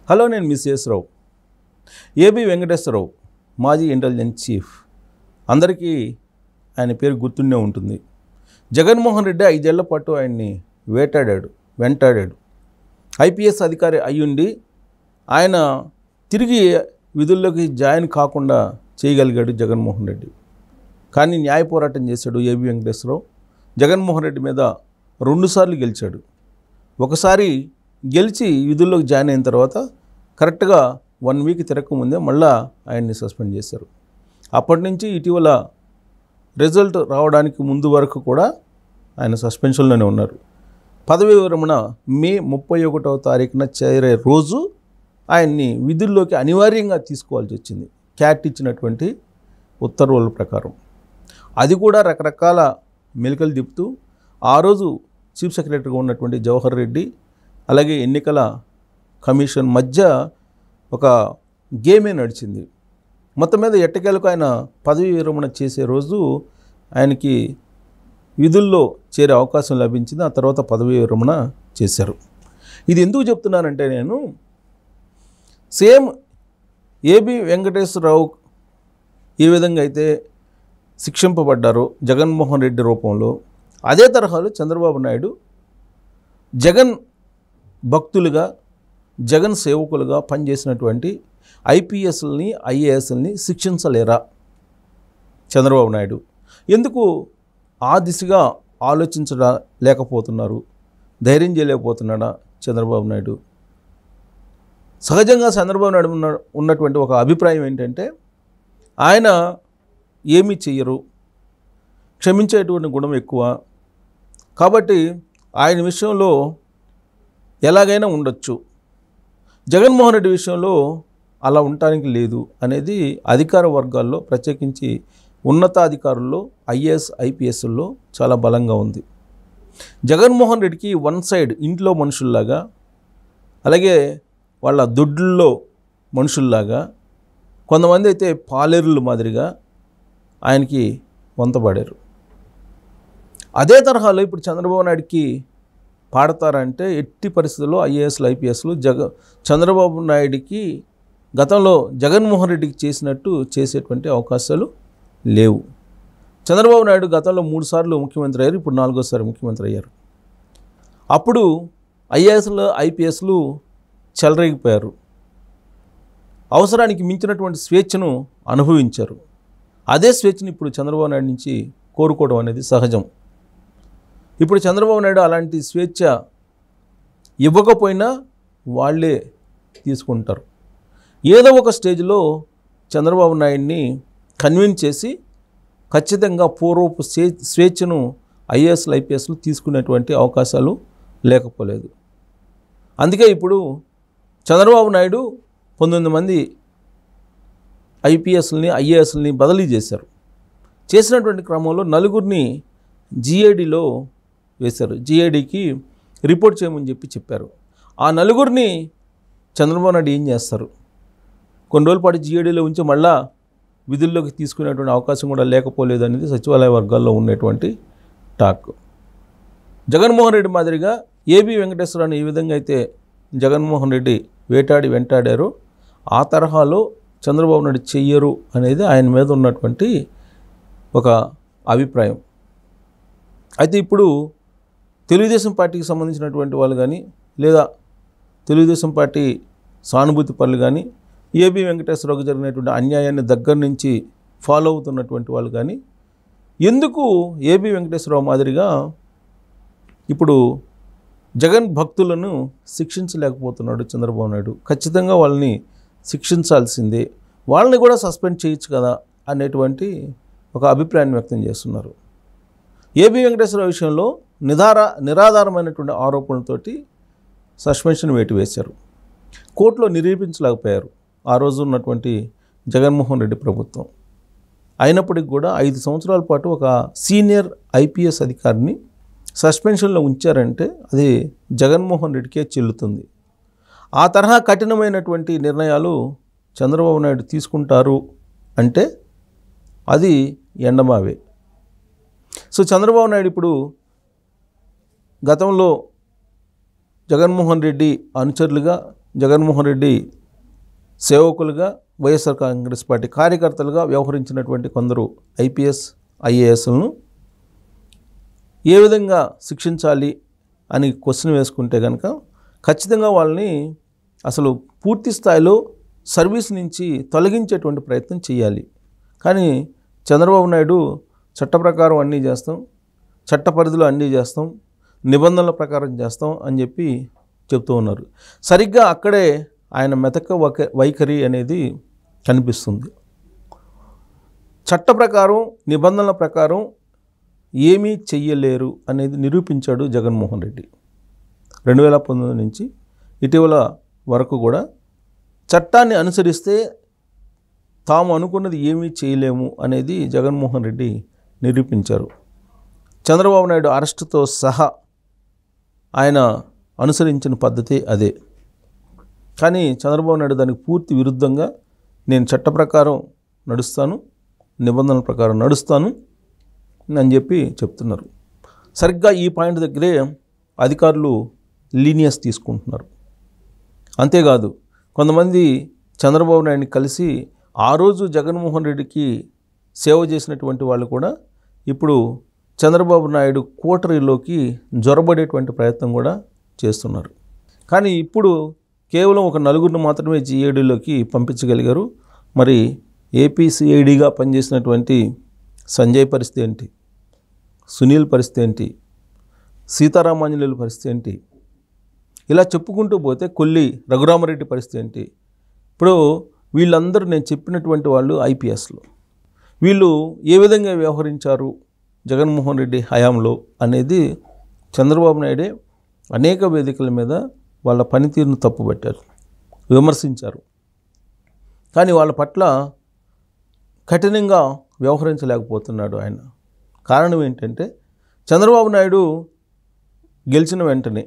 Hello, నేను miss రావు. AB Venkateswararao మాజీ intelligence chief. అందరికీ ఆయన పేరు గుర్తుండే ఉంటుంది. జగన్మోహన్ రెడ్డి 5 ఏళ్ల పాటు ఆయన్ని వెంటాడాడు. ఐపీఎస్ అధికారి అయ్యుండి ఆయన తిరిగి విధుల్లోకి జాయిన్ కాకుండా చేయగలిగాడు జగన్మోహన్ రెడ్డి. కానీ న్యాయ పోరాటం చేశాడు ఏబి వెంకటేశ్వరరావు. జగన్మోహన్ రెడ్డి మీద 2 సార్లు గెలిచాడు. ఒకసారి గెలిచి విధుల్లోకి జాయిన్ అయిన తర్వాత కరెక్ట్గా 1 వీక్ తిరగకముందే మళ్ళా ఆయన్ని సస్పెండ్ చేశారు. అప్పటి నుంచి ఇటీవల రిజల్ట్ రావడానికి ముందు వరకు కూడా ఆయన సస్పెన్షన్లోనే ఉన్నారు. పదవీ విరమణ మే 31వ తారీఖున చేరే రోజు ఆయన్ని విధుల్లోకి అనివార్యంగా తీసుకోవాల్సి వచ్చింది, క్యాట్ ఇచ్చినటువంటి ఉత్తర్వుల ప్రకారం. అది కూడా రకరకాల మెలికలు తిప్పుతూ ఆ రోజు చీఫ్ సెక్రటరీగా ఉన్నటువంటి జవహర్ రెడ్డి అలాగే ఎన్నికల కమిషన్ మధ్య ఒక గేమే నడిచింది. మొత్తం మీద ఎట్టకేలకు ఆయన పదవీ విరమణ చేసే రోజు ఆయనకి విధుల్లో చేరే అవకాశం లభించింది. ఆ తర్వాత పదవీ విరమణ చేశారు. ఇది ఎందుకు చెప్తున్నానంటే, నేను సేమ్ ఏబి వెంకటేశ్వరరావు ఏ విధంగా అయితే శిక్షింపబడ్డారో జగన్మోహన్ రెడ్డి రూపంలో, అదే తరహాలో చంద్రబాబు నాయుడు జగన్ భక్తులుగా జగన్ సేవకులుగా పనిచేసినటువంటి ఐపీఎస్ని ఐఏఎస్ని శిక్షించలేరా చంద్రబాబు నాయుడు? ఎందుకు ఆ దిశగా లేకపోతున్నారు? ధైర్యం చేయలేకపోతున్నాడా చంద్రబాబు నాయుడు? సహజంగా చంద్రబాబు నాయుడు ఉన్నటువంటి ఒక అభిప్రాయం ఏంటంటే, ఆయన ఏమీ చెయ్యరు, క్షమించేటువంటి గుణం ఎక్కువ, కాబట్టి ఆయన విషయంలో ఎలాగైనా ఉండొచ్చు, జగన్మోహన్ రెడ్డి విషయంలో అలా ఉండటానికి లేదు అనేది అధికార వర్గాల్లో, ప్రత్యేకించి ఉన్నతాధికారుల్లో, ఐఏఎస్ ఐపీఎస్ల్లో చాలా బలంగా ఉంది. జగన్మోహన్ రెడ్డికి వన్ సైడ్ ఇంట్లో మనుషుల్లాగా, అలాగే వాళ్ళ దొడ్లలో మనుషుల్లాగా, కొంతమంది అయితే పాలేరుల మాదిరిగా ఆయనకి వంతపడారు. అదే తరహాలో ఇప్పుడు చంద్రబాబు నాయుడికి పాడతారంటే ఎట్టి పరిస్థితుల్లో ఐఏఎస్లు ఐపీఎస్లు చంద్రబాబు నాయుడికి గతంలో జగన్మోహన్ రెడ్డికి చేసినట్టు చేసేటువంటి అవకాశాలు లేవు. చంద్రబాబు నాయుడు గతంలో 3 సార్లు ముఖ్యమంత్రి అయ్యారు, ఇప్పుడు 4వ ముఖ్యమంత్రి అయ్యారు. అప్పుడు ఐఏఎస్లు ఐపీఎస్లు చెలరేగిపోయారు, అవసరానికి మించినటువంటి స్వేచ్ఛను అనుభవించారు. అదే స్వేచ్ఛను ఇప్పుడు చంద్రబాబు నాయుడు నుంచి కోరుకోవడం అనేది సహజం. ఇప్పుడు చంద్రబాబు నాయుడు అలాంటి స్వేచ్ఛ ఇవ్వకపోయినా వాళ్ళే తీసుకుంటారు. ఏదో ఒక స్టేజ్లో చంద్రబాబు నాయుడిని కన్విన్స్ చేసి ఖచ్చితంగా పూర్వపు స్వేచ్ఛను ఐఏఎస్లు ఐపీఎస్లు తీసుకునేటువంటి అవకాశాలు లేకపోలేదు. అందుకే ఇప్పుడు చంద్రబాబు నాయుడు 19 మంది ఐపీఎస్ని ఐఏఎస్ని బదిలీ చేశారు. చేసినటువంటి క్రమంలో 4గురిని జీఏడీలో వేశారు. జీఏడీకి రిపోర్ట్ చేయమని చెప్పారు. ఆ 4గురిని చంద్రబాబు నాయుడు ఏం చేస్తారు? కొన్ని రోజుల పాటు జీఏడీలో ఉంచి మళ్ళా విధుల్లోకి తీసుకునేటువంటి అవకాశం కూడా లేకపోలేదు అనేది సచివాలయ వర్గాల్లో ఉన్నటువంటి టాక్. జగన్మోహన్ రెడ్డి మాదిరిగా ఏబి వెంకటేశ్వరరావుని ఏ విధంగా అయితే జగన్మోహన్ రెడ్డి వెంటాడారో ఆ తరహాలో చంద్రబాబు నాయుడు చెయ్యరు అనేది ఆయన మీద ఉన్నటువంటి ఒక అభిప్రాయం. అయితే ఇప్పుడు తెలుగుదేశం పార్టీకి సంబంధించినటువంటి వాళ్ళు కానీ, లేదా తెలుగుదేశం పార్టీ సానుభూతి పనులు కానీ, ఏబి వెంకటేశ్వరరావుకి జరిగినటువంటి అన్యాయాన్ని దగ్గర నుంచి ఫాలో అవుతున్నటువంటి వాళ్ళు కానీ, ఎందుకు ఏబి వెంకటేశ్వరరావు మాదిరిగా ఇప్పుడు జగన్ భక్తులను శిక్షించలేకపోతున్నాడు చంద్రబాబు నాయుడు? ఖచ్చితంగా వాళ్ళని శిక్షించాల్సిందే, వాళ్ళని కూడా సస్పెండ్ చేయొచ్చు కదా అనేటువంటి ఒక అభిప్రాయాన్ని వ్యక్తం చేస్తున్నారు. ఏబి వెంకటేశ్వరరావు విషయంలో నిరాధారమైనటువంటి ఆరోపణలతోటి సస్పెన్షన్ వేటు వేశారు. కోర్టులో నిరూపించలేకపోయారు ఆ రోజు ఉన్నటువంటి జగన్మోహన్ రెడ్డి ప్రభుత్వం. అయినప్పటికీ కూడా 5 సంవత్సరాల పాటు ఒక సీనియర్ ఐపీఎస్ అధికారిని సస్పెన్షన్లో ఉంచారంటే అది జగన్మోహన్ రెడ్డికే చెల్లుతుంది. ఆ తరహా కఠినమైనటువంటి నిర్ణయాలు చంద్రబాబు నాయుడు తీసుకుంటారు అంటే అది ఎండమావే. సో చంద్రబాబు నాయుడు ఇప్పుడు గతంలో జగన్మోహన్ రెడ్డి అనుచరులుగా జగన్మోహన్ రెడ్డి సేవకులుగా, వైఎస్ఆర్ కాంగ్రెస్ పార్టీ కార్యకర్తలుగా వ్యవహరించినటువంటి కొందరు ఐపీఎస్ ఐఏఎస్లను ఏ విధంగా శిక్షించాలి అని క్వశ్చన్ వేసుకుంటే కనుక ఖచ్చితంగా వాళ్ళని అసలు పూర్తి స్థాయిలో సర్వీస్ నుంచి తొలగించేటువంటి ప్రయత్నం చేయాలి. కానీ చంద్రబాబు నాయుడు చట్ట ప్రకారం అన్నీ చేస్తాం, చట్ట పరిధిలో అన్నీ చేస్తాం, నిబంధనల ప్రకారం చేస్తాం అని చెప్పి చెప్తూ ఉన్నారు. సరిగ్గా అక్కడే ఆయన మెతక వైఖరి అనేది కనిపిస్తుంది. చట్ట ప్రకారం, నిబంధనల ప్రకారం ఏమీ చెయ్యలేరు అనేది నిరూపించాడు జగన్మోహన్ రెడ్డి. 2019 నుంచి ఇటీవల వరకు కూడా చట్టాన్ని అనుసరిస్తే తాము అనుకున్నది ఏమీ చేయలేము అనేది జగన్మోహన్ రెడ్డి నిరూపించారు. చంద్రబాబు నాయుడు అరెస్టుతో సహా ఆయన అనుసరించిన పద్ధతి అదే. కానీ చంద్రబాబు నాయుడు దానికి పూర్తి విరుద్ధంగా నేను చట్ట ప్రకారం నడుస్తాను, నిబంధనల ప్రకారం నడుస్తాను అని చెప్పి చెప్తున్నారు. సరిగ్గా ఈ పాయింట్ దగ్గరే అధికారులు లీనియస్ తీసుకుంటున్నారు. అంతేకాదు కొంతమంది చంద్రబాబు నాయుడిని కలిసి ఆ రోజు జగన్మోహన్ రెడ్డికి సేవ చేసినటువంటి వాళ్ళు కూడా ఇప్పుడు చంద్రబాబు నాయుడు కోటరీలోకి జొరబడేటువంటి ప్రయత్నం కూడా చేస్తున్నారు. కానీ ఇప్పుడు కేవలం ఒక నలుగురిని మాత్రమే జీఏడీలోకి పంపించగలిగారు. మరి ఏపీసీఐడిగా పనిచేసినటువంటి సంజయ్ పరిస్థితి ఏంటి, సునీల్ పరిస్థితి ఏంటి, సీతారామాంజనేయుల పరిస్థితి ఏంటి, ఇలా చెప్పుకుంటూ పోతే కొల్లి రఘురామరెడ్డి పరిస్థితి ఏంటి. ఇప్పుడు వీళ్ళందరూ నేను చెప్పినటువంటి వాళ్ళు ఐపీఎస్లు. వీళ్ళు ఏ విధంగా వ్యవహరించారు జగన్మోహన్ రెడ్డి హయాంలో అనేది చంద్రబాబు నాయుడే అనేక వేదికల మీద వాళ్ళ పనితీరును తప్పుపట్టారు, విమర్శించారు. కానీ వాళ్ళ పట్ల కఠినంగా వ్యవహరించలేకపోతున్నాడు ఆయన. కారణం ఏంటంటే చంద్రబాబు నాయుడు గెలిచిన వెంటనే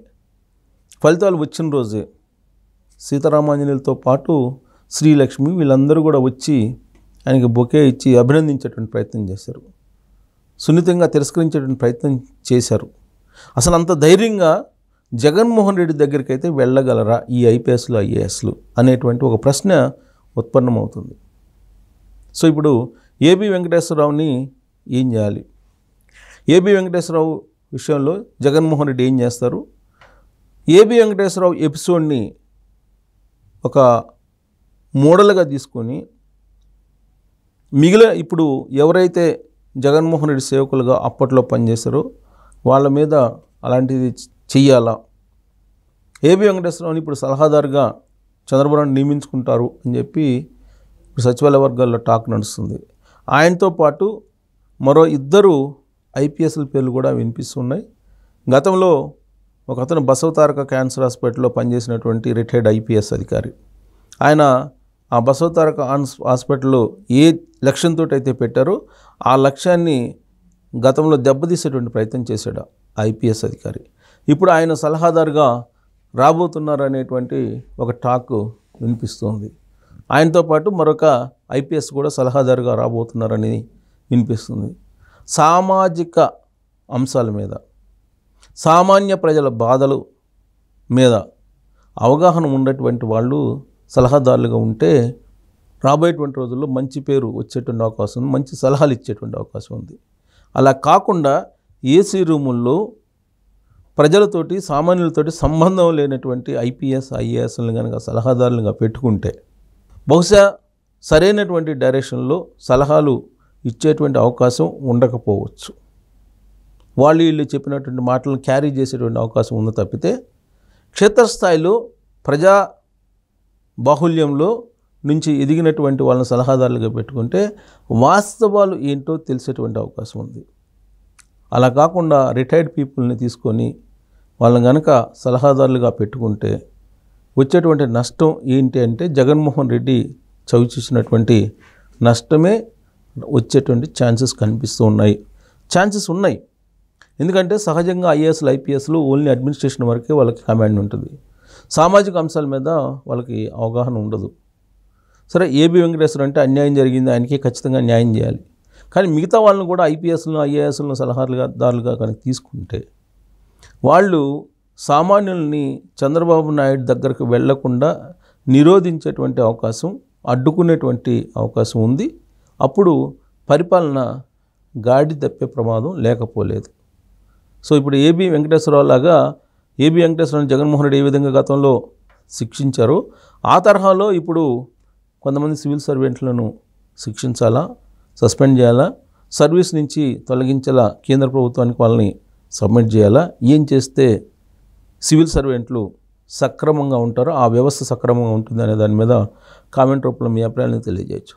ఫలితాలు వచ్చిన రోజే సీతారామాంజనేయులతో పాటు శ్రీలక్ష్మి వీళ్ళందరూ కూడా వచ్చి ఆయనకి బొకే ఇచ్చి అభినందించేటువంటి ప్రయత్నం చేశారు, సున్నితంగా తిరస్కరించేటువంటి ప్రయత్నం చేశారు. అసలు అంత ధైర్యంగా జగన్మోహన్ రెడ్డి దగ్గరికి అయితే వెళ్ళగలరా ఈ ఐపీఎస్లు ఐఏఎస్లు అనేటువంటి ఒక ప్రశ్న ఉత్పన్నమవుతుంది. సో ఇప్పుడు ఏబి వెంకటేశ్వరరావుని ఏం చేయాలి? ఏబి వెంకటేశ్వరరావు విషయంలో జగన్మోహన్ రెడ్డి ఏం చేస్తారు? ఏబి వెంకటేశ్వరరావు ఎపిసోడ్ని ఒక మోడల్గా తీసుకొని మిగిలిన ఇప్పుడు ఎవరైతే జగన్మోహన్ రెడ్డి సేవకులుగా అప్పట్లో పనిచేశారో వాళ్ళ మీద అలాంటిది చెయ్యాలా? ఏబి వెంకటేశ్వరరావుని ఇప్పుడు సలహాదారుగా చంద్రబాబు నాయుడు నియమించుకుంటారు అని చెప్పి ఇప్పుడు సచివాలయ వర్గాల్లో టాక్ నడుస్తుంది. ఆయనతో పాటు మరో ఇద్దరు ఐపీఎస్ల పేర్లు కూడా వినిపిస్తున్నాయి. గతంలో ఒక అతను బసవతారక క్యాన్సర్ హాస్పిటల్లో పనిచేసినటువంటి రిటైర్డ్ ఐపీఎస్ అధికారి. ఆయన ఆ బసవతారక హాస్పిటల్లో ఏ లక్ష్యంతో అయితే పెట్టారో ఆ లక్ష్యాన్ని గతంలో దెబ్బతీసేటువంటి ప్రయత్నం చేశాడు ఐపీఎస్ అధికారి. ఇప్పుడు ఆయన సలహాదారుగా రాబోతున్నారనేటువంటి ఒక టాక్ వినిపిస్తుంది. ఆయనతో పాటు మరొక ఐపీఎస్ కూడా సలహాదారుగా రాబోతున్నారని వినిపిస్తుంది. సామాజిక అంశాల మీద, సామాన్య ప్రజల బాధలు మీద అవగాహన ఉన్నటువంటి వాళ్ళు సలహాదారులుగా ఉంటే రాబోయేటువంటి రోజుల్లో మంచి పేరు వచ్చేటువంటి అవకాశం ఉంది, మంచి సలహాలు ఇచ్చేటువంటి అవకాశం ఉంది. అలా కాకుండా ఏసీ రూముల్లో ప్రజలతోటి, సామాన్యులతోటి సంబంధం లేనటువంటి ఐపీఎస్ ఐఏఎస్లను కనుక సలహాదారులుగా పెట్టుకుంటే బహుశా సరైనటువంటి డైరెక్షన్లో సలహాలు ఇచ్చేటువంటి అవకాశం ఉండకపోవచ్చు. వాళ్ళు వీళ్ళు చెప్పినటువంటి మాటలను క్యారీ చేసేటువంటి అవకాశం ఉంది తప్పితే క్షేత్రస్థాయిలో ప్రజా బాహుల్యంలో నుంచి ఎదిగినటువంటి వాళ్ళని సలహాదారులుగా పెట్టుకుంటే వాస్తవాలు ఏంటో తెలిసేటువంటి అవకాశం ఉంది. అలా కాకుండా రిటైర్డ్ పీపుల్ని తీసుకొని వాళ్ళని కనుక సలహాదారులుగా పెట్టుకుంటే వచ్చేటువంటి నష్టం ఏంటి అంటే జగన్మోహన్ రెడ్డి చవి చూసినటువంటి నష్టమే వచ్చేటువంటి ఛాన్సెస్ కనిపిస్తూ ఉన్నాయి. ఛాన్సెస్ ఉన్నాయి. ఎందుకంటే సహజంగా ఐఏఎస్లు ఐపీఎస్లు ఓన్లీ అడ్మినిస్ట్రేషన్ వరకే వాళ్ళకి కమాండ్ ఉంటుంది. సామాజిక అంశాల మీద వాళ్ళకి అవగాహన ఉండదు. సరే, ఏబి వెంకటేశ్వర అంటే అన్యాయం జరిగింది, ఆయనకి ఖచ్చితంగా న్యాయం చేయాలి. కానీ మిగతా వాళ్ళని కూడా ఐపీఎస్లను ఐఏఎస్లను సలహాదారులుగా కనుక తీసుకుంటే వాళ్ళు సామాన్యుల్ని చంద్రబాబు నాయుడు దగ్గరకు వెళ్లకుండా నిరోధించేటువంటి అవకాశం, అడ్డుకునేటువంటి అవకాశం ఉంది. అప్పుడు పరిపాలన గాడి తప్పే ప్రమాదం లేకపోలేదు. సో ఇప్పుడు ఏబి వెంకటేశ్వరరావు లాగా ఏబి వెంకటేశ్వరరావు జగన్మోహన్ రెడ్డి ఏ విధంగా గతంలో శిక్షించారో ఆ తరహాలో ఇప్పుడు కొంతమంది సివిల్ సర్వెంట్లను శిక్షించాలా, సస్పెండ్ చేయాలా, సర్వీస్ నుంచి తొలగించాలా, కేంద్ర ప్రభుత్వానికి వాళ్ళని సబ్మిట్ చేయాలా, ఏం చేస్తే సివిల్ సర్వెంట్లు సక్రమంగా ఉంటారో, ఆ వ్యవస్థ సక్రమంగా ఉంటుంది అనే దాని మీద కామెంట్ రూపంలో మీ అభిప్రాయాలను తెలియజేయచ్చు.